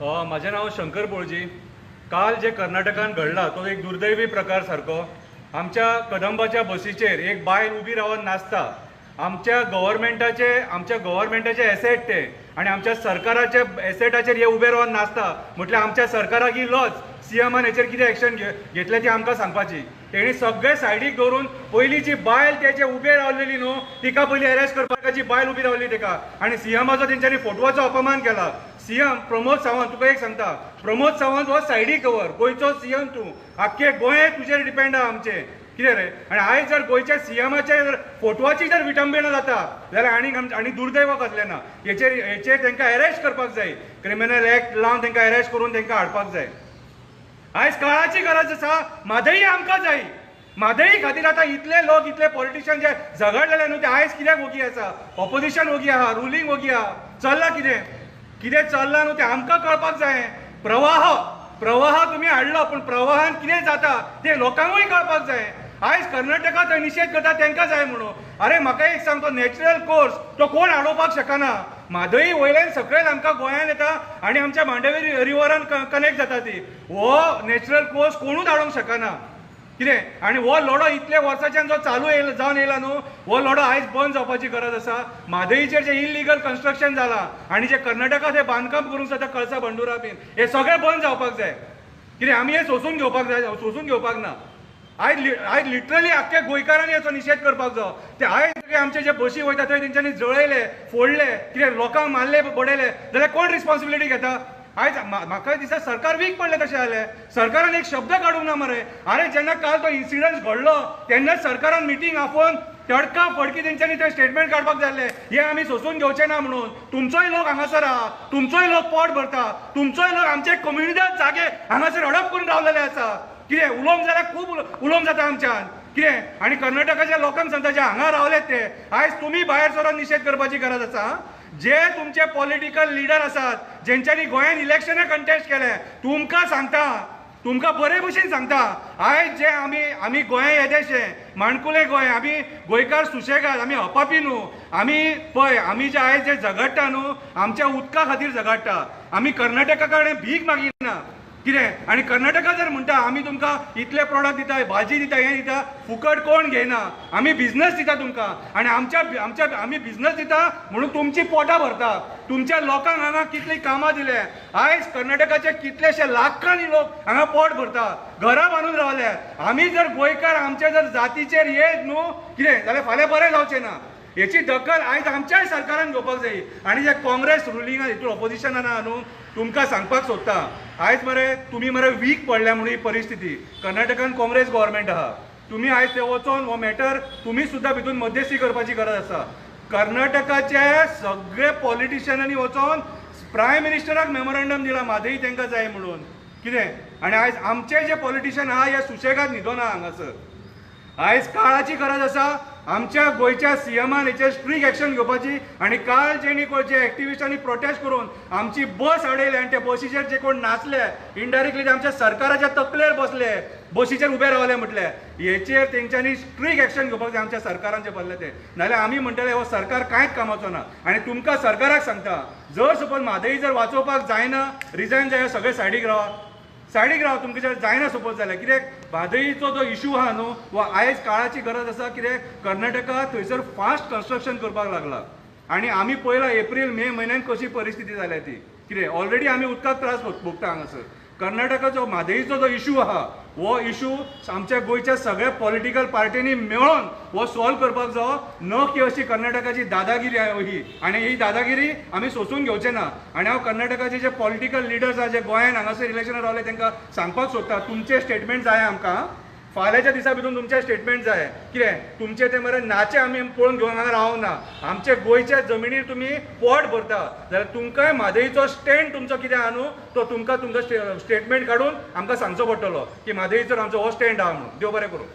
माझे नाव शंकर बोळजी. काल जे कर्नाटकान घडला तो एक दुर्दैवी प्रकार सारको. आमच्या कदंबाच्या बसीचेर एक बायल उबी रावन नाचता. आमच्या गव्हर्मेंटाचे एसेट ते आणि आमच्या सरकाराच्या एसेटाचेर हे उबे रावन नाचता म्हटल्यार आमच्या सरकाराक ही लॉज सीएमान हेचेर कितें एक्शन घेतले ती आमकां सांगपाची. तेणी सगळे सायडीक दवरून पयली जी बायल तेचे उबे रावलेली न्हू तिका पयली अरेस्ट करपाक जी बायल उबी रावली तेका आनी सीएमाचो तेंच्यांनी फोटवाचो अपमान केला. सीएम प्रमोद सावंत, तुका एक सांगता, प्रमोद सावंत हो सायडीक कवर, गोंयचो सीएम तूं, आख्खे गोंय तुजेर डिपेंड आहा आमचे, कितें रे. आनी आयज जर गोंयच्या सीएमाचे फोटवाची जर विटंबना जाता जाल्यार आनी दुर्दैव कसलें ना. हेचेर तांकां अरेस्ट करपाक जाय, क्रिमिनल एक्ट लावन तांकां अरेस्ट करून तांकां हाडपाक जाय. आयज काळाची गरज आसा, म्हादई आमकां जाय. म्हादई खातीर आतां इतले पॉलिटिशियन जे झगडलेले न्हू ते आयज कित्याक वगी आसा, ऑपोजिशन वगी आहा, रुलींग वगी आहा, चल्लां कितें चल्लां न्हू तें आमकां कळपाक जाय. प्रवाह तुमी हाडलो पूण प्रवाहान कितें जाता तें लोकांकूय कळपाक जाय. आयज कर्नाटका थंय निशेध करता तांकां जाय म्हणून. अरे म्हाका एक सांग, तो नॅचरल कोर्स तो कोण हाडोवपाक शकना. म्हादई वयल्यान सकयल आमकां गोंयांत येता आनी आमच्या मांडवी रिवरान कनेक्ट जाता ती. हो नॅचरल कोर्स कोणूच हाडूंक शकना. कितें आनी हो लढो इतले वर्साच्यान जो चालू जावन येयला न्हू, हो लढो आयज बंद जावपाची गरज आसा. म्हादईचेर जे इलिगल कन्स्ट्रक्शन जालां आनी जे कर्नाटकांत हे बांदकाम करूंक जाता कळसा बंडुरा बीन, हे सगळें बंद जावपाक जाय. कितें आमी हे सोसून घेवपाक ना. आयज लिटरली आख्ख्या गोंयकारांनी हाचो निशेध करपाक जाय. ते आयज आमचे जे बसी वयता थंय तेंच्यांनी जळयले, फोडले, कितें लोकांक मारले, बडयले जाल्यार कोण रिस्पॉन्सिबिलिटी घेता. आयज म्हाका दिसता सरकार वीक पडले तशें जालें. सरकारान एक शब्द काडूंक ना मरे. अरे जेन्ना काल तो इन्सिडंट घडलो तेन्नाच सरकारान मिटींग आपोवन तडका फडकी तेंच्यांनी ते स्टेटमेंट काडपाक जाल्ले. हे आमी सोसून घेवचे ना म्हणून. तुमचोय लोक हांगासर आहा, तुमचोय लोक पोट भरता, तुमचोय लोक आमचे कम्युनिटींत जागे हांगासर हडप करून रावलेले आसा. कितें उलोवंक जाल्यार खूब उलोवंक जाता आमच्यान. कितें आनी कर्नाटकाच्या लोकांक सांगता जे हांगा रावलेत ते आयज तुमी भायर सरोन निशेध करपाची गरज आसा. जे तुमचे पॉलिटिकल लिडर आसात जेंच्यांनी गोंयांत इलेक्शनां कंटेस्ट केले, तुमकां बरे भशेन सांगता, आयज जे आमी गोंय येदेशे माणकुले गोंय, आमी गोंयकार सुशेगाद, आमी अपापी न्हू. आमी जे आयज जे झगडटा न्हू आमच्या उदका खातीर झगडटा. आमी कर्नाटका कडेन भीक मागिना. कितें आनी कर्नाटका जर म्हणटा आमी तुमकां इतले प्रॉडक्ट दिता, भाजी दिता, हें दिता, फुकट कोण घेयना. आमी बिझनस दिता तुमकां आनी आमी बिझनस दिता म्हणून तुमची पोटां भरता. तुमच्या लोकांक हांगा कितलीं कामां दिले. आयज कर्नाटकाचे कितलेशे लाखांनी लोक हांगा पोट भरता, घरां बांदून रावले. आमी जर गोंयकार आमच्या जर जातीचेर येत न्हू कितें जाल्यार फाल्यां बरें जावचें ना. हेची दखल आयज आमच्याय सरकारान घेवपाक जाय. आनी जे काँग्रेस रुलिंगान हितून ऑपोजिशनान आहा न्हू, तुमकां सांगपाक सोदता, आयज तुमी वीक पडल्या म्हणून ही परिस्थिती. कर्नाटकान काँग्रेस गव्हर्मेंट आहा. तुमी आयज ते वचोन हो मॅटर तुमी सुद्दां भितून मध्यस्थी करपाची गरज आसा. कर्नाटकाचे सगळे पॉलिटिशियनांनी वचोन प्रायम मिनिस्टराक मेमोरंडम दिला म्हादई तांकां जाय म्हणून. कितें आनी आयज आमचे जे पॉलिटिशियन आहा हे सुशेगाद न्हिदोना हांगासर. आयज काळाची गरज आसा. आमच्या गोंयच्या सीएमान हेचेर स्ट्रीक एक्शन घेवपाची. आनी काल जे एक्टिविस्टांनी प्रोटेस्ट करून आमची बस हाडयले आनी त्या बसीचेर जे कोण नाचले इनडायरेक्टली ते आमच्या सरकाराच्या तकलेर बसले, बसीचेर उबे रावले म्हटले. हेचेर तेंच्यांनी स्ट्रीक एक्शन घेवपाक जाय आमच्या सरकारान जे पडले ते. नाल्यार आमी म्हणटले हो सरकार कांयच कामाचो ना. आनी तुमकां सरकाराक सांगता, जर सपोज म्हादई जर वाचोवपाक जायना, रिजायन जाय, सगळे सायडीक रावा. तुमचे जायना सपोज जाल्यार. कित्याक म्हादईचो जो इशू आहा न्हू हो आयज काळाची गरज आसा. कित्याक कर्नाटका थंयसर फास्ट कन्स्ट्रक्शन करपाक लागला आनी आमी पळयला एप्रील मे म्हयन्यान कशी परिस्थिती जाल्या ती. कितें ऑलरेडी आमी उदकाक त्रास भोगता हांगासर. कर्नाटकाचो म्हादईचो जो इशू आहा हो इशू आमच्या गोंयच्या सगळ्या पॉलिटिकल पार्टींनी मेळून हो सॉल्व करपाक जायो. न की अशी कर्नाटकाची दादागिरी आहे ही. आनी ही दादागिरी आमी सोसून घेवचे ना. आनी हांव कर्नाटकाचे जे पॉलिटिकल लिडर्स आहा जे गोंयान हांगासर इलेक्शनाक रावले तांकां सांगपाक सोदता, तुमचे स्टेटमेंट जाय आमकां. फाल्यांच्या दिसा भितर तुमचे स्टेटमेंट जाय. कितें तुमचे ते मरे नाचे आमी पळोवन घेवन हांगा रावंक ना. आमचे गोंयच्या जमिनीर तुमी पोट भरता जाल्यार तुमकांय म्हादईचो स्टँड तुमचो कितें आहा न्हू तो तुमकां तुमचो स्टेटमेंट काडून आमकां सांगचो पडटलो की म्हादईचो आमचो हो स्टँड आहा म्हणून. देव बरें करूं.